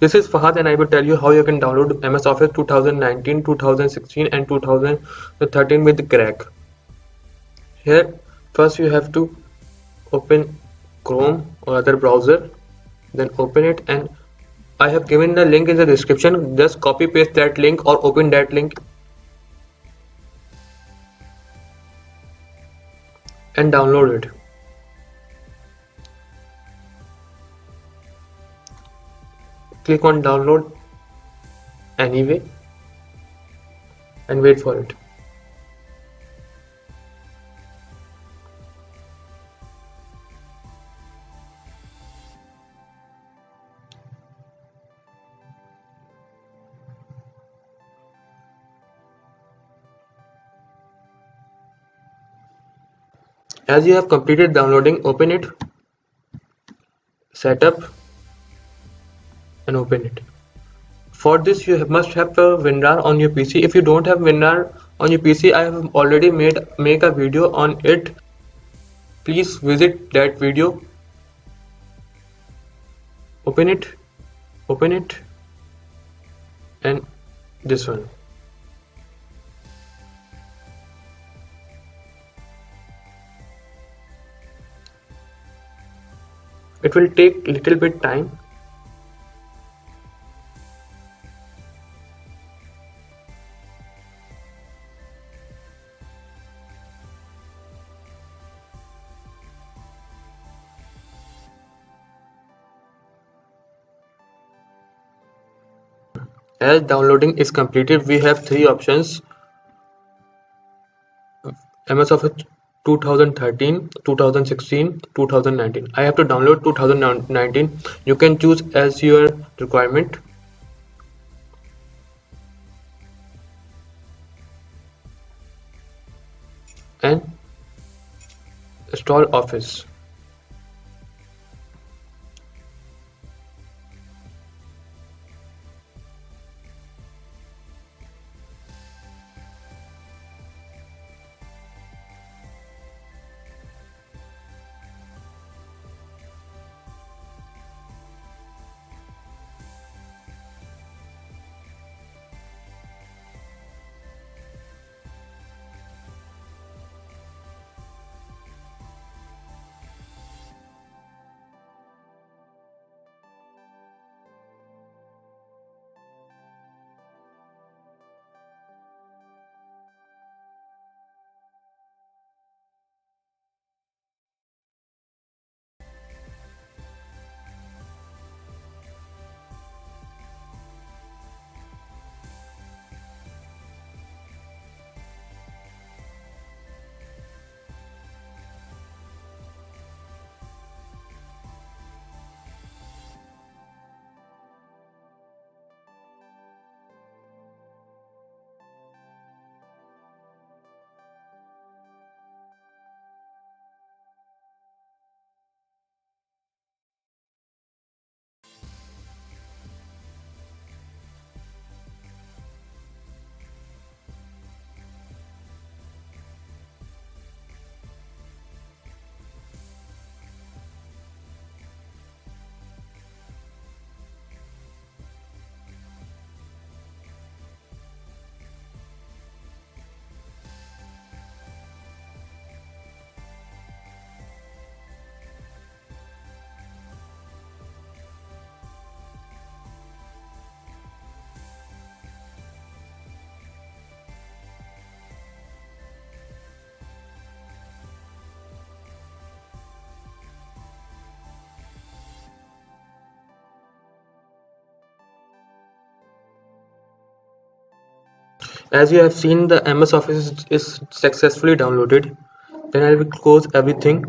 This is Fahad and I will tell you how you can download MS Office 2019, 2016 and 2013 with crack. Here first you have to open Chrome or other browser, then open it, and I have given the link in the description. Just copy paste that link or open that link and download it. Click on download anyway and wait for it. As you have completed downloading, open it, setup, and open it. For this you must have a WinRAR on your PC. If you don't have WinRAR on your PC, I have already make a video on it. Please visit that video. Open it, and this one. It will take little bit time. As downloading is completed, we have three options: MS Office 2013, 2016, 2019. I have to download 2019. You can choose as your requirement. And install Office. As you have seen, the MS Office is successfully downloaded. Then I will close everything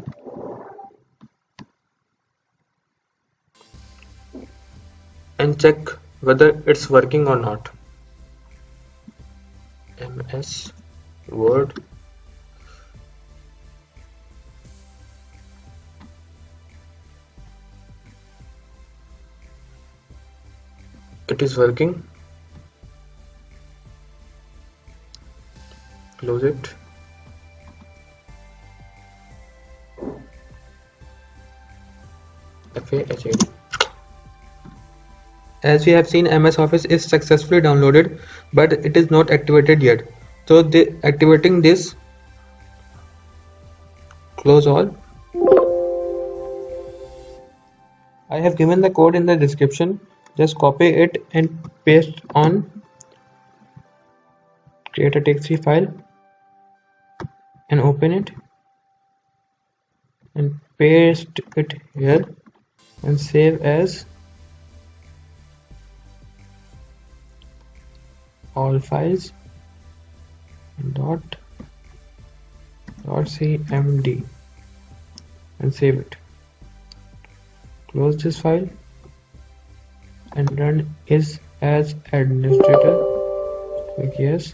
and check whether it's working or not. MS Word. It is working. Close it. FAHAD. as we have seen, MS Office is successfully downloaded, but it is not activated yet. So activating this, close all. I have given the code in the description. Just copy it and paste on. Create a txt file and open it and paste it here and save as all files dot cmd and save it. Close this file and run is as administrator. Click yes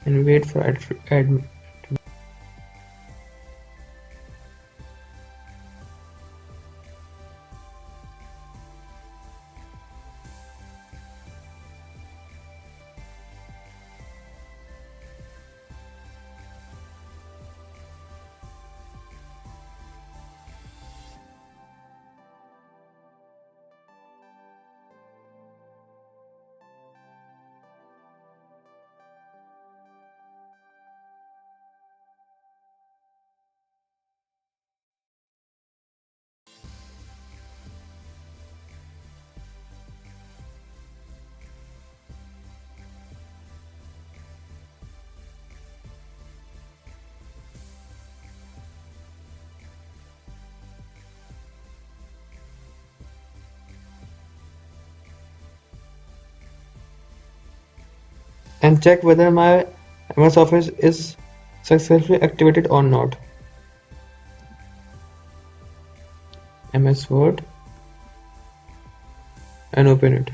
and wait for admin. And check whether my MS Office is successfully activated or not. MS Word and open it.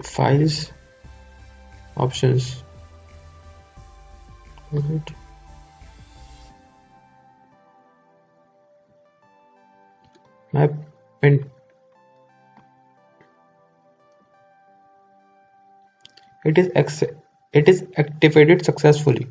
Files, options. Close it. My pen. It is activated successfully.